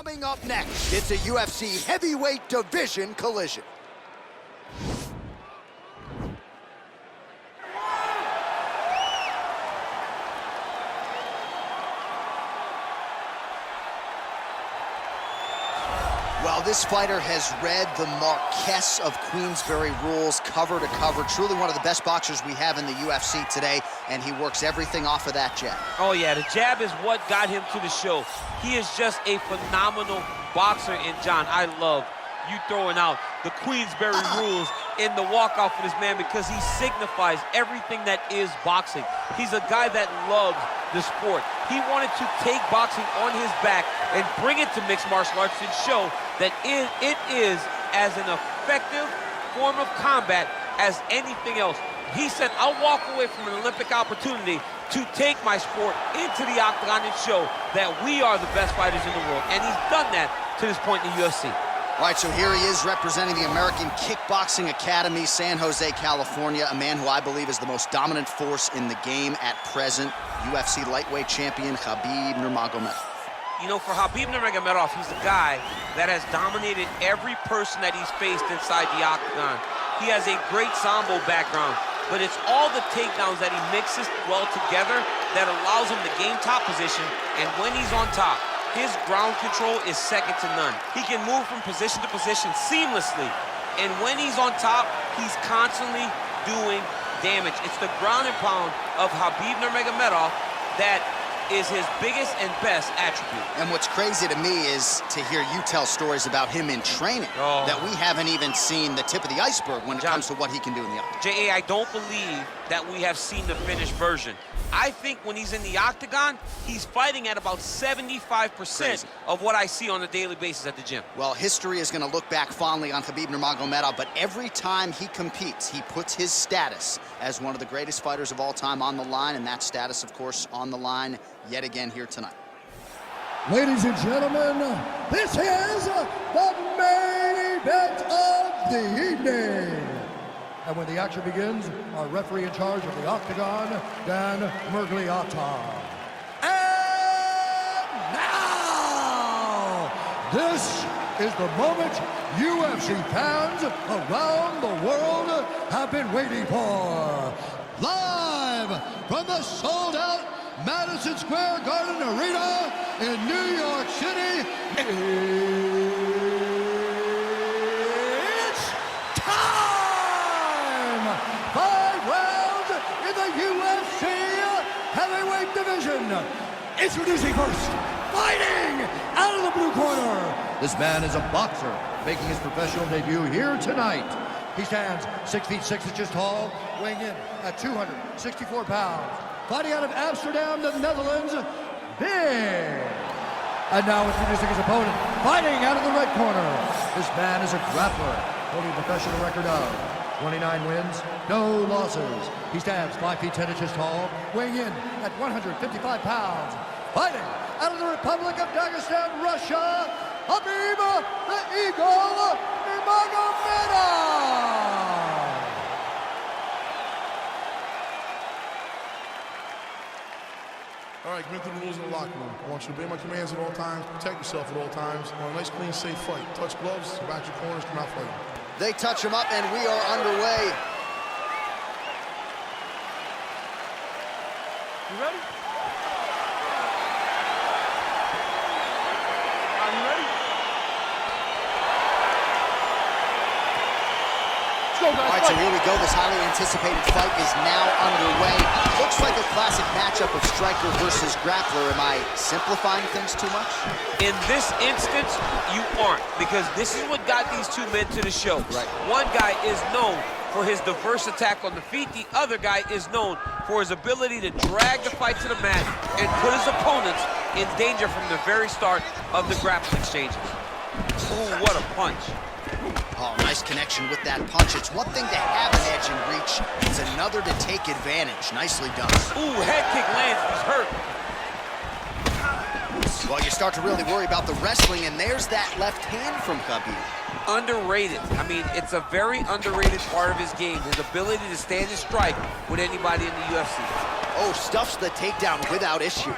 Coming up next, it's a UFC heavyweight division collision. Well, this fighter has read the Marquess of Queensberry rules cover to cover. Truly one of the best boxers we have in the UFC today, and he works everything off of that jab. Oh yeah, the jab is what got him to the show. He is just a phenomenal boxer, and John, I love you throwing out the Queensberry rules in the walkout for this man, because he signifies everything that is boxing. He's a guy that loves the sport. He wanted to take boxing on his back and bring it to mixed martial arts and show that it is as an effective form of combat as anything else. He said, I'll walk away from an Olympic opportunity to take my sport into the octagon and show that we are the best fighters in the world. And he's done that to this point in the UFC. All right, so here he is representing the American Kickboxing Academy, San Jose, California, a man who I believe is the most dominant force in the game at present, UFC lightweight champion Khabib Nurmagomedov. You know, for Khabib Nurmagomedov, he's a guy that has dominated every person that he's faced inside the octagon. He has a great sambo background, but it's all the takedowns that he mixes well together that allows him to gain top position, and when he's on top, his ground control is second to none. He can move from position to position seamlessly, and when he's on top, he's constantly doing damage. It's the ground and pound of Khabib Nurmagomedov that is his biggest and best attribute. And what's crazy to me is to hear you tell stories about him in training that we haven't even seen the tip of the iceberg when it comes to what he can do in the octagon. J.A., I don't believe that we have seen the finished version. I think when he's in the octagon, he's fighting at about 75% of what I see on a daily basis at the gym. Well, history is going to look back fondly on Khabib Nurmagomedov, but every time he competes, he puts his status as one of the greatest fighters of all time on the line, and that status, of course, on the line yet again here tonight. Ladies and gentlemen, this is the main event of the evening. And when the action begins, our referee in charge of the octagon, Dan Mergliata. And now, this is the moment UFC fans around the world have been waiting for. Live from the sold-out Madison Square Garden Arena in New York City, it's time! 5 rounds in the UFC heavyweight division. Introducing first, fighting out of the blue corner. This man is a boxer, making his professional debut here tonight. He stands 6 feet 6 inches tall, weighing in at 264 pounds. Fighting out of Amsterdam, the Netherlands, Big. And now introducing his opponent, fighting out of the red corner. This man is a grappler, holding a professional record of 29 wins, no losses. He stands 5 feet 10 inches tall, weighing in at 155 pounds. Fighting out of the Republic of Dagestan, Russia, Khabib the Eagle Nurmagomedov. All right, commit to the rules in the locker room. I want you to obey my commands at all times, protect yourself at all times. I want a nice, clean, safe fight. Touch gloves, back your corners, come out fighting. They touch him up, and we are underway. You ready? Are you ready? All right, so here we go. This highly anticipated fight is now underway. Looks like a classic matchup of striker versus grappler. Am I simplifying things too much? In this instance, you aren't, because this is what got these two men to the show. Right. One guy is known for his diverse attack on the feet. The other guy is known for his ability to drag the fight to the mat and put his opponents in danger from the very start of the grappling exchanges. Ooh, what a punch. Oh, nice connection with that punch. It's one thing to have an edge in reach. It's another to take advantage. Nicely done. Ooh, head kick lands. He's hurt. Well, you start to really worry about the wrestling, and there's that left hand from Khabib. Underrated. I mean, it's a very underrated part of his game, his ability to stand and strike with anybody in the UFC. Oh, stuffs the takedown without issue.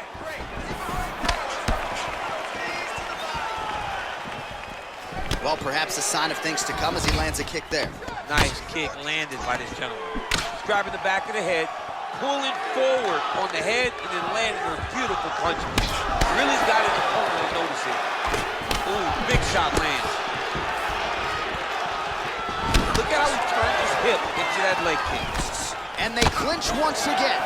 Well, perhaps a sign of things to come as he lands a kick there. Nice kick landed by this gentleman. He's grabbing the back of the head, pulling forward on the head, and then landing a beautiful punch. Really got his opponent to notice it. Ooh, big shot lands. Look at how he turned his hip into that leg kick. And they clinch once again.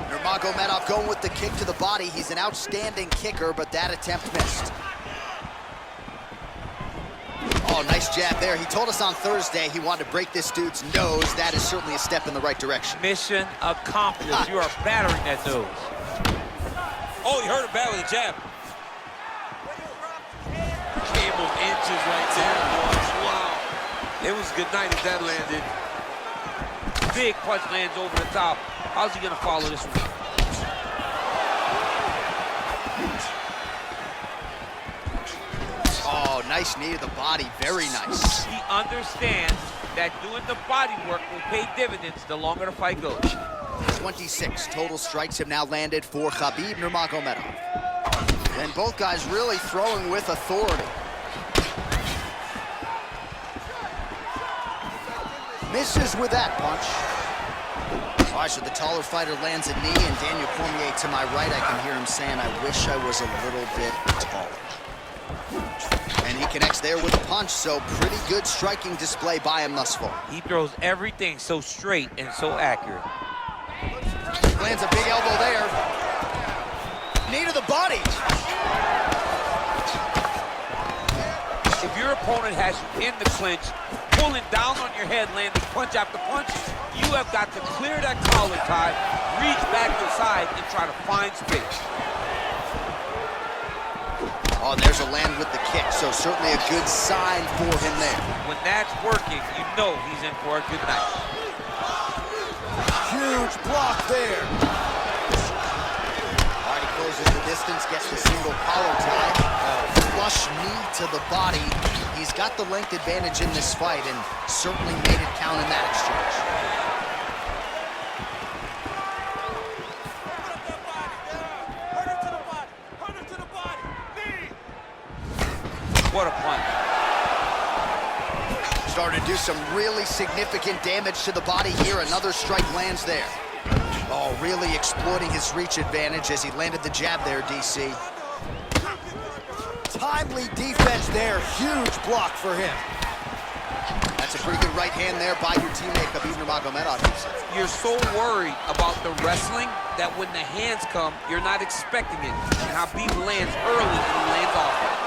Nurmagomedov going with the kick to the body. He's an outstanding kicker, but that attempt missed. Oh, nice jab there. He told us on Thursday he wanted to break this dude's nose. That is certainly a step in the right direction. Mission accomplished. You are battering that nose. Oh, he hurt him bad with a jab. Came of inches right there, boys. Wow. It was a good night if that landed. Big punch lands over the top. How's he gonna follow this one? Oh, nice knee to the body. Very nice. He understands that doing the body work will pay dividends the longer the fight goes. 26 total strikes have now landed for Khabib Nurmagomedov. And both guys really throwing with authority. Misses with that punch. All right, so the taller fighter lands a knee, and Daniel Cormier to my right, I can hear him saying, I wish I was a little bit taller. And he connects there with a punch, so pretty good striking display by him thus far. He throws everything so straight and so accurate. Lands a big elbow there. Knee to the body. If your opponent has you in the clinch, pulling down on your head, landing punch after punch, you have got to clear that collar tie, reach back inside, and try to find space. Oh, and there's a land with the kick, so certainly a good sign for him there. When that's working, you know he's in for a good night. Huge block there. All right, he closes the distance, gets the single collar tie. Flush knee to the body. He's got the length advantage in this fight and certainly made it count in that exchange. What a punch. Starting to do some really significant damage to the body here. Another strike lands there. Oh, really exploiting his reach advantage as he landed the jab there, DC. Timely defense there. Huge block for him. That's a pretty good right hand there by your teammate, Khabib Nurmagomedov. You're so worried about the wrestling that when the hands come, you're not expecting it. And Khabib lands early and he lands often.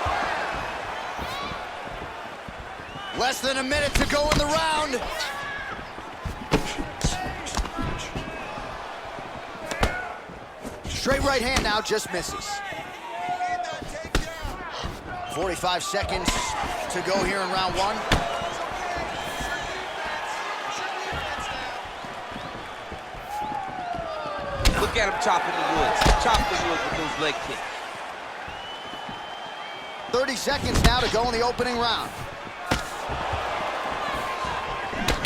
Less than a minute to go in the round. Straight right hand now, just misses. 45 seconds to go here in round one. Look at him chopping the wood. Chop the wood with those leg kicks. 30 seconds now to go in the opening round.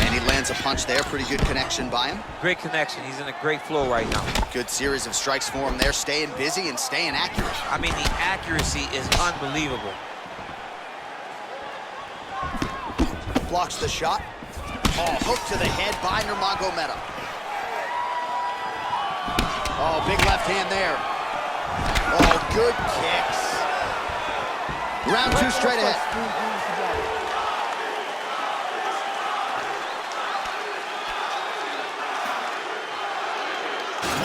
And he lands a punch there. Pretty good connection by him. Great connection. He's in a great flow right now. Good series of strikes for him there. Staying busy and staying accurate. I mean, the accuracy is unbelievable. Blocks the shot. Oh, hook to the head by Nurmagomedov. Oh, big left hand there. Oh, good kicks. Round two straight ahead.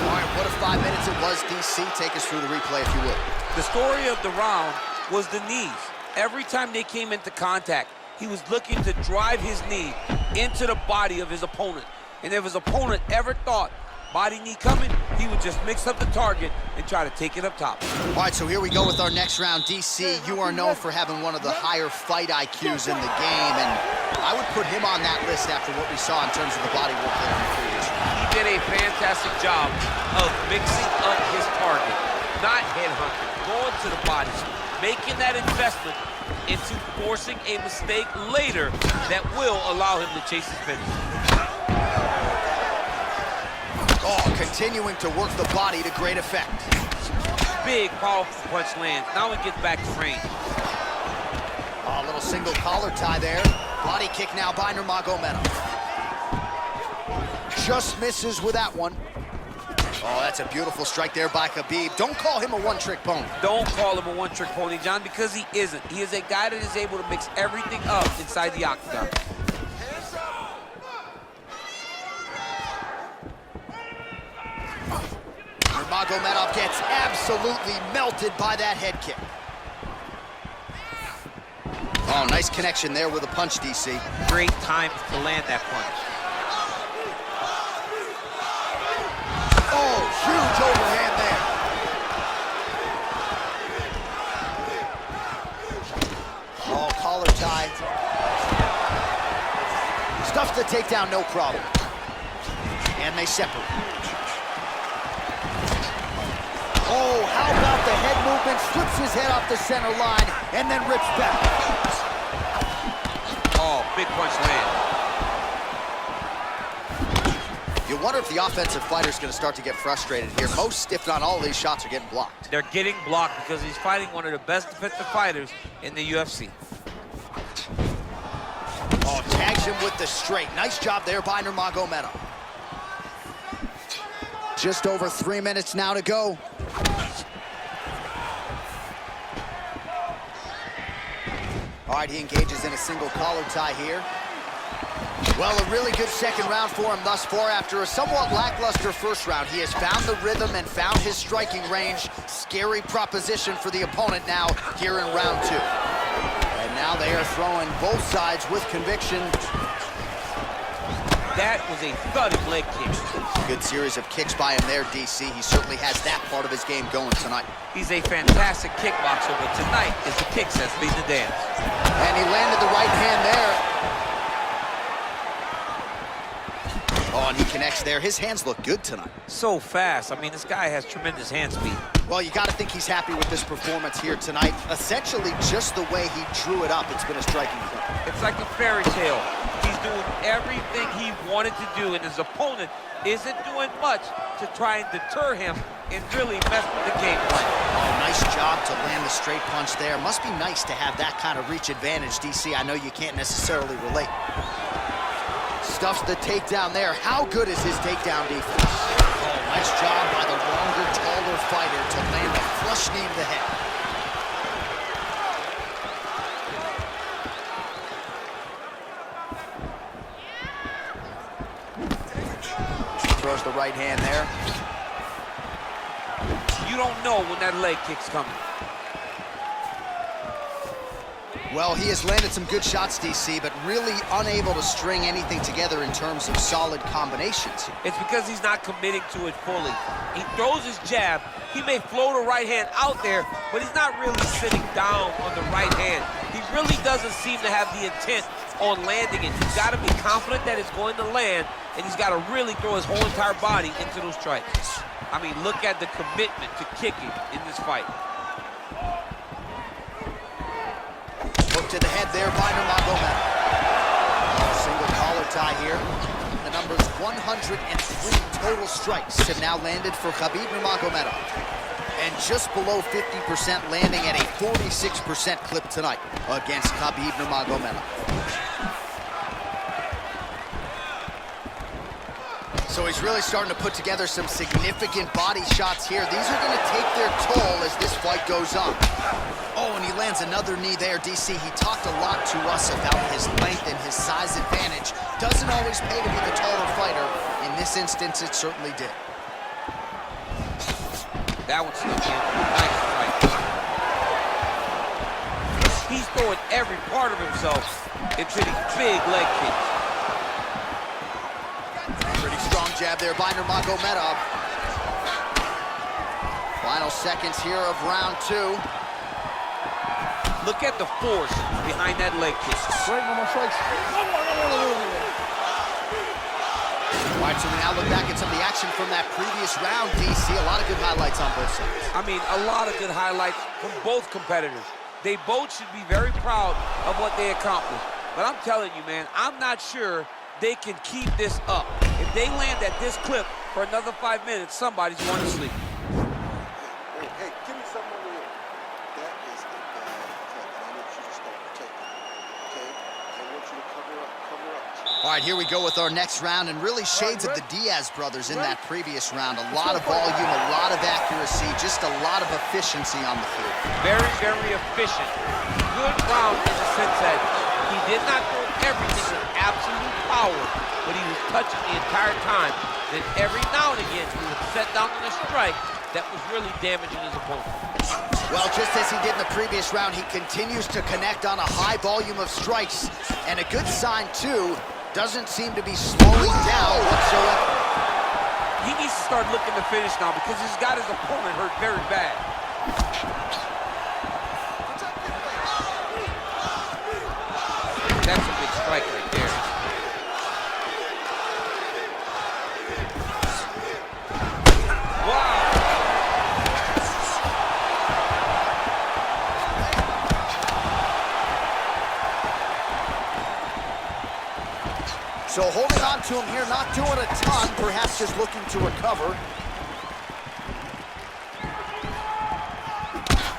All right, what a 5 minutes it was, DC. Take us through the replay if you would. The story of the round was the knees. Every time they came into contact, he was looking to drive his knee into the body of his opponent. And if his opponent ever thought body knee coming, he would just mix up the target and try to take it up top. All right, so here we go with our next round. DC, you are known for having one of the higher fight IQs in the game, and I would put him on that list after what we saw in terms of the body work there in the previous round. He did a fantastic job of mixing up his target, not headhunting, going to the body, making that investment into forcing a mistake later that will allow him to chase his finish. Oh, continuing to work the body to great effect. big, powerful punch lands. Now he gets back to range. Oh, a little single collar tie there. Body kick now by Nurmagomedov. Just misses with that one. Oh, that's a beautiful strike there by Khabib. Don't call him a one-trick pony. Don't call him a one-trick pony, John, because he isn't. He is a guy that is able to mix everything up inside the octagon. Nurmagomedov gets absolutely melted by that head kick. Oh, nice connection there with a punch, DC. Great time to land that punch. Oh, huge overhand there. Oh, collar tie. Stuffs the takedown, no problem. And they separate. Oh, how about the head movement? Flips his head off the center line and then rips back. Oh, big punch land. You wonder if the offensive fighter is going to start to get frustrated here. Most, if not all, of these shots are getting blocked. They're getting blocked because he's fighting one of the best defensive fighters in the UFC. Oh, tags him with the straight. Nice job there by Nurmagomedov. Just over 3 minutes now to go. All right, he engages in a single collar tie here. Well, a really good second round for him thus far. After a somewhat lackluster first round, he has found the rhythm and found his striking range. Scary proposition for the opponent now here in round 2. And now they are throwing both sides with conviction. That was a thudding leg kick. Good series of kicks by him there, DC. He certainly has that part of his game going tonight. He's a fantastic kickboxer, but tonight is the kicks that's lead the dance. And he landed the right hand there. Oh, and he connects there. His hands look good tonight. So fast. I mean, this guy has tremendous hand speed. Well, you got to think he's happy with this performance here tonight. Essentially, just the way he drew it up, it's been a striking point. It's like a fairy tale. He's doing everything he wanted to do, and his opponent isn't doing much to try and deter him and really mess with the game plan. Oh, nice job to land the straight punch there. Must be nice to have that kind of reach advantage, DC. I know you can't necessarily relate. Stuffs the takedown there. How good is his takedown defense? Oh, nice job by the longer, taller fighter to land a flush knee to the head. Throws the right hand there. You don't know when that leg kick's coming. Well, he has landed some good shots, DC, but really unable to string anything together in terms of solid combinations. It's because he's not committing to it fully. He throws his jab. He may float a right hand out there, but he's not really sitting down on the right hand. He really doesn't seem to have the intent on landing it. He's got to be confident that it's going to land, and he's got to really throw his whole entire body into those strikes. I mean, look at the commitment to kicking in this fight. Hook to the head there by Nurmagomedov. Single collar tie here. The numbers 103 total strikes have now landed for Khabib Nurmagomedov. And just below 50% landing at a 46% clip tonight against Khabib Nurmagomedov. So he's really starting to put together some significant body shots here. These are going to take their toll as this fight goes on. Oh, and he lands another knee there, DC. He talked a lot to us about his length and his size advantage. Doesn't always pay to be the taller fighter. In this instance, it certainly did. That one's snuck in. Nice fight. He's throwing every part of himself into these big leg kicks. Pretty strong jab there by Nurmagomedov. Final seconds here of round 2. Look at the force behind that leg kick. All right, so we now look back at some of the action from that previous round, DC. A lot of good highlights on both sides. I mean, a lot of good highlights from both competitors. They both should be very proud of what they accomplished. But I'm telling you, man, I'm not sure they can keep this up. If they land at this clip for another 5 minutes, somebody's going to sleep. Hey, give me something over here. That is a bad cut, and I want you to start protecting. Okay? I want you to cover up, cover up. All right, here we go with our next round, and really shades of the Diaz brothers in that previous round. A lot of volume, a lot of accuracy, just a lot of efficiency on the field. Very, very efficient. Good round in the sense that he did not throw everything with absolute power, but he was touching the entire time. Then every now and again, he would set down on a strike that was really damaging his opponent. Well, just as he did in the previous round, he continues to connect on a high volume of strikes. And a good sign, too, doesn't seem to be slowing down whatsoever. He needs to start looking to finish now because he's got his opponent hurt very bad. That's a big strike right there. So holding on to him here, not doing a ton, perhaps just looking to recover.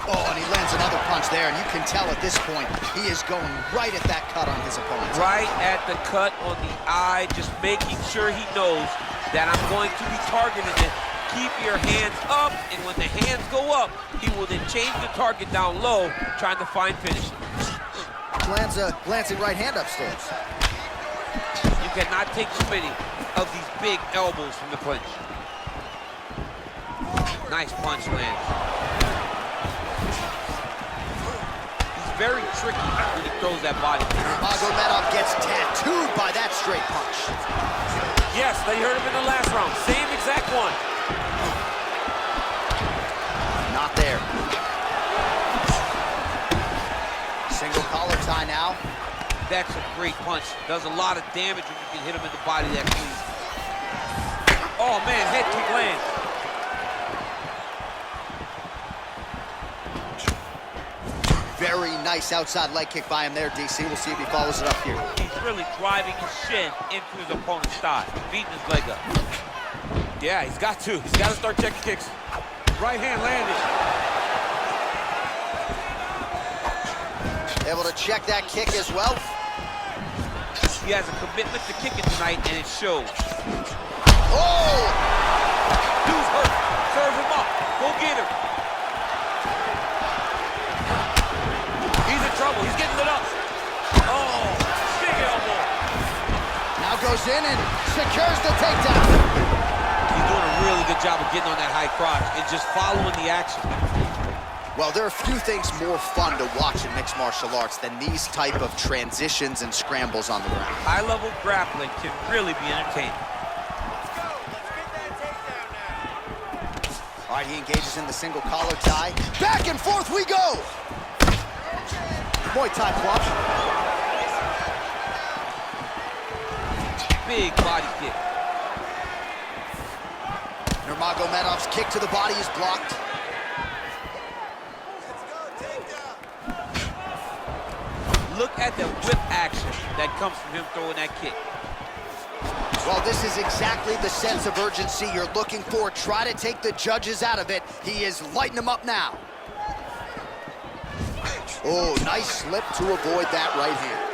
Oh, and he lands another punch there, and you can tell at this point, he is going right at that cut on his opponent. Right at the cut on the eye, just making sure he knows that I'm going to be targeting it. Keep your hands up, and when the hands go up, he will then change the target down low, trying to find finishing. Lands a glancing right hand upstairs. You cannot take too many of these big elbows from the clinch. Nice punch lands. He's very tricky when he throws that body. Nurmagomedov gets tattooed by that straight punch. Yes, they heard him in the last round. Same exact one. Not there. Single collar tie now. That's a great punch. Does a lot of damage when you can hit him in the body that clean. Oh man, head kick lands. Very nice outside leg kick by him there, DC. We'll see if he follows it up here. He's really driving his shin into his opponent's thigh, beating his leg up. Yeah, he's got to. He's got to start checking kicks. Right hand landed. Able to check that kick as well. He has a commitment to kicking tonight, and it shows. Oh! Dude's hurt. Serve him up. Go get him. He's in trouble. He's getting lit up. Oh, big elbow. Now goes in and secures the takedown. He's doing a really good job of getting on that high crotch and just following the action. Well, there are few things more fun to watch in mixed martial arts than these type of transitions and scrambles on the ground. High-level grappling can really be entertaining. All right, he engages in the single collar tie. Back and forth we go! Muay Thai clutch. Big body kick. Nurmagomedov's kick to the body is blocked. Look at the whip action that comes from him throwing that kick. Well, this is exactly the sense of urgency you're looking for. Try to take the judges out of it. He is lighting them up now. Oh, nice slip to avoid that right hand.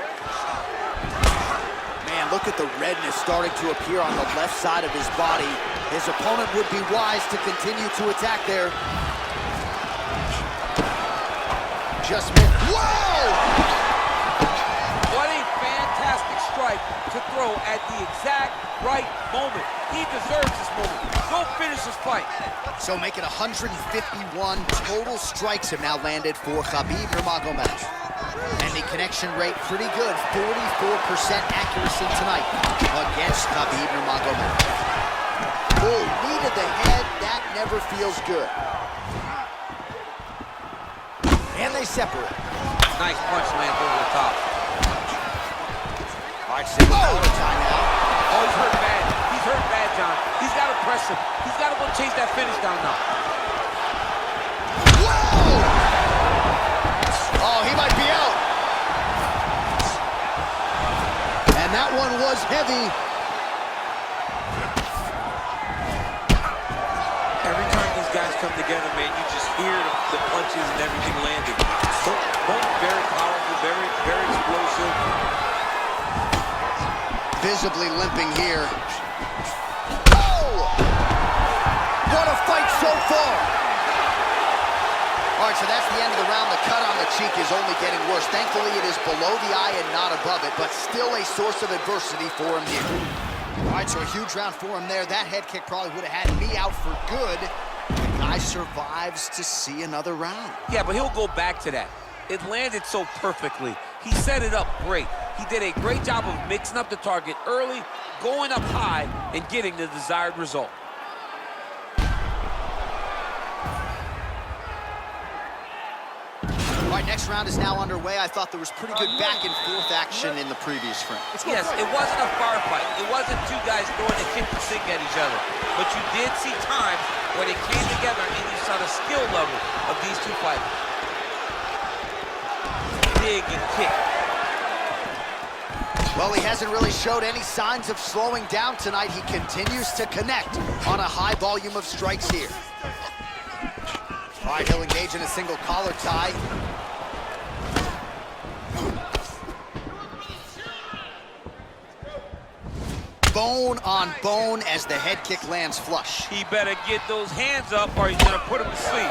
Man, look at the redness starting to appear on the left side of his body. His opponent would be wise to continue to attack there. Just missed. Whoa! What a fantastic strike to throw at the exact right moment. He deserves this moment. Go finish this fight. So make it 151 total strikes have now landed for Khabib Nurmagomedov. And the connection rate pretty good, 44% accuracy tonight against Khabib Nurmagomedov. Oh, knee to the head, that never feels good. And they separate. Nice punch lands over the top. All right, single collar tie now. Oh, he's hurt bad. He's hurt bad, John. He's got to press him. He's got to go chase that finish down now. Whoa! Oh, he might be out. And that one was heavy. Every time these guys come together, man, you just hear the punches and everything landing. Both very powerful, very, very explosive. Visibly limping here. Oh! What a fight so far! All right, so that's the end of the round. The cut on the cheek is only getting worse. Thankfully, it is below the eye and not above it, but still a source of adversity for him here. All right, so a huge round for him there. That head kick probably would have had me out for good. The guy survives to see another round. Yeah, but he'll go back to that. It landed so perfectly. He set it up great. He did a great job of mixing up the target early, going up high, and getting the desired result. All right, next round is now underway. I thought there was pretty good back and forth action in the previous frame. Yes, it wasn't a firefight. It wasn't two guys throwing the kitchen sink at each other. But you did see times where they came together and you saw the skill level of these two fighters. Dig and kick. Well, he hasn't really showed any signs of slowing down tonight. He continues to connect on a high volume of strikes here. All right, he'll engage in a single collar tie. Bone on bone as the head kick lands flush. He better get those hands up or he's gonna put him to sleep.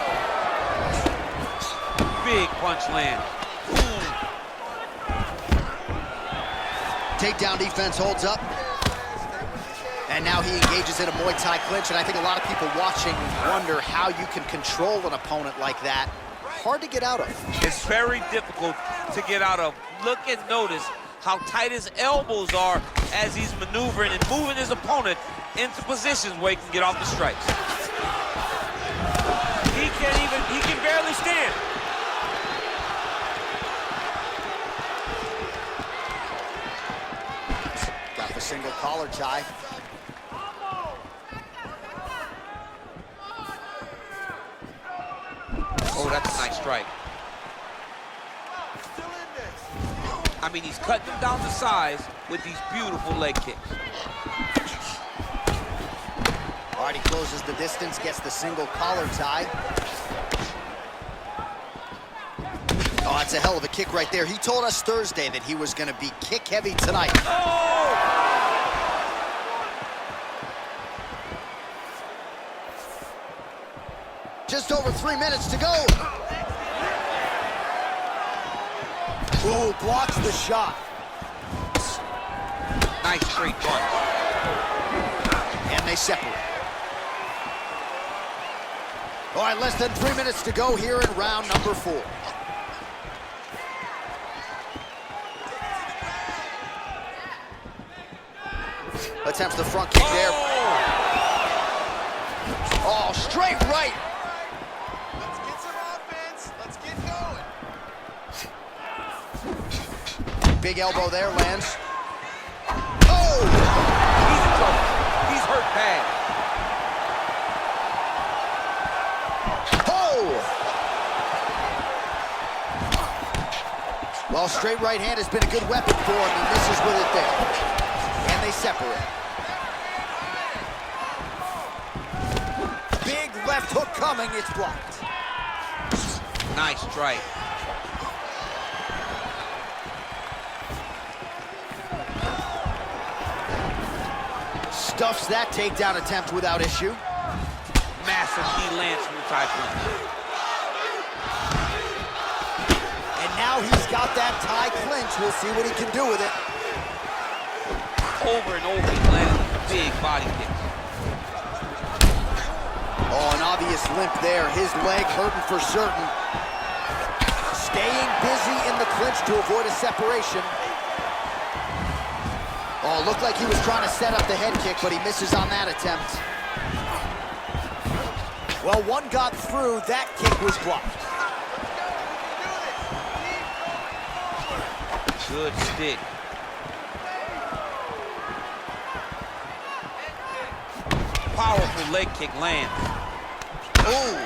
Big punch land. Takedown defense holds up. And now he engages in a Muay Thai clinch, and I think a lot of people watching wonder how you can control an opponent like that. Hard to get out of. It's very difficult to get out of. Look and notice how tight his elbows are as he's maneuvering and moving his opponent into positions where he can get off the strikes. He can barely stand. Got the single collar tie. Oh, that's a nice strike. I mean, he's cutting them down to size with these beautiful leg kicks. All right, he closes the distance, gets the single collar tie. Oh, that's a hell of a kick right there. He told us Thursday that he was going to be kick heavy tonight. Oh! Just over 3 minutes to go. Ooh, blocks the shot. Nice straight punch. And they separate. All right, less than 3 minutes to go here in round number 4. Attempts the front kick there. Oh, straight right. Let's get some offense. Let's get going. Big elbow there, lands. Oh! He's in trouble. He's hurt bad. Oh! Well, straight right hand has been a good weapon for him. He misses with it there. And they separate. Big left hook coming. It's blocked. Nice strike. Stuffs that takedown attempt without issue. Massive knee lands from the Thai punch. And now he's got that Thai clinch. We'll see what he can do with it. Over and over, he's landing big body kicks. Oh, an obvious limp there. His leg hurting for certain. Staying busy in the clinch to avoid a separation. Oh, looked like he was trying to set up the head kick, but he misses on that attempt. Well, one got through. That kick was blocked. Good stick. Powerful leg kick lands. Ooh.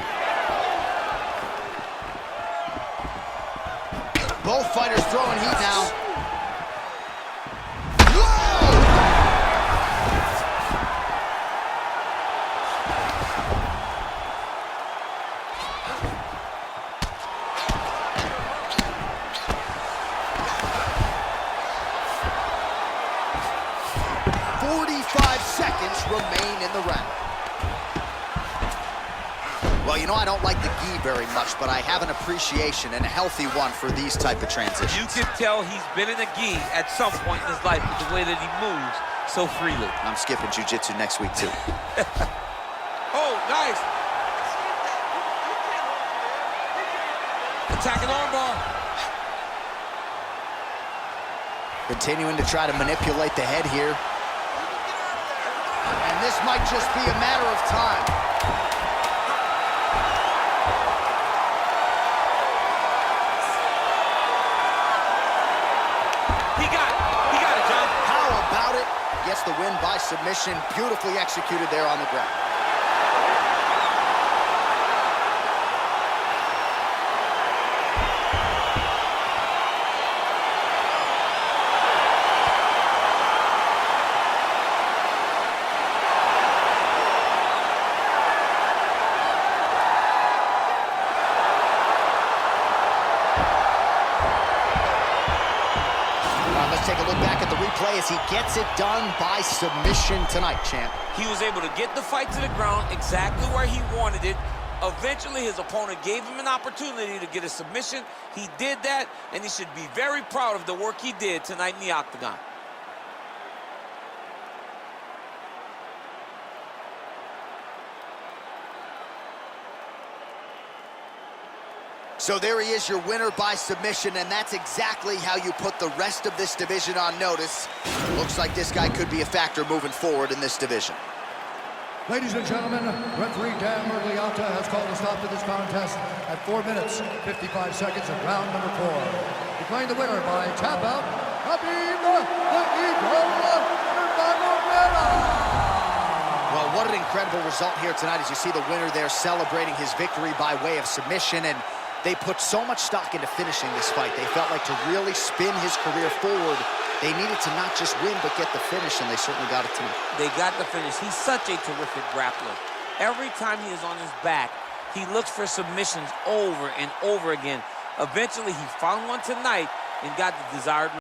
Both fighters throwing heat now. Well, you know, I don't like the gi very much, but I have an appreciation and a healthy one for these type of transitions. You can tell he's been in a gi at some point in his life with the way that he moves so freely. I'm skipping jiu-jitsu next week, too. Oh, nice. Attacking armbar. Continuing to try to manipulate the head here. And this might just be a matter of time. He got it, John. How about it? Gets the win by submission. Beautifully executed there on the ground. Let's take a look back at the replay as he gets it done by submission tonight, champ. He was able to get the fight to the ground exactly where he wanted it. Eventually, his opponent gave him an opportunity to get a submission. He did that, and he should be very proud of the work he did tonight in the octagon. So there he is, your winner by submission, and that's exactly how you put the rest of this division on notice. Looks like this guy could be a factor moving forward in this division. Ladies and gentlemen, referee Dan Mergliata has called a stop to this contest at 4 minutes, 55 seconds of round number 4. Declaring the winner by tap out, Khabib Nurmagomedov. Well, what an incredible result here tonight as you see the winner there celebrating his victory by way of submission, and they put so much stock into finishing this fight. They felt like to really spin his career forward, they needed to not just win, but get the finish, and they certainly got it tonight. They got the finish. He's such a terrific grappler. Every time he is on his back, he looks for submissions over and over again. Eventually, he found one tonight and got the desired result.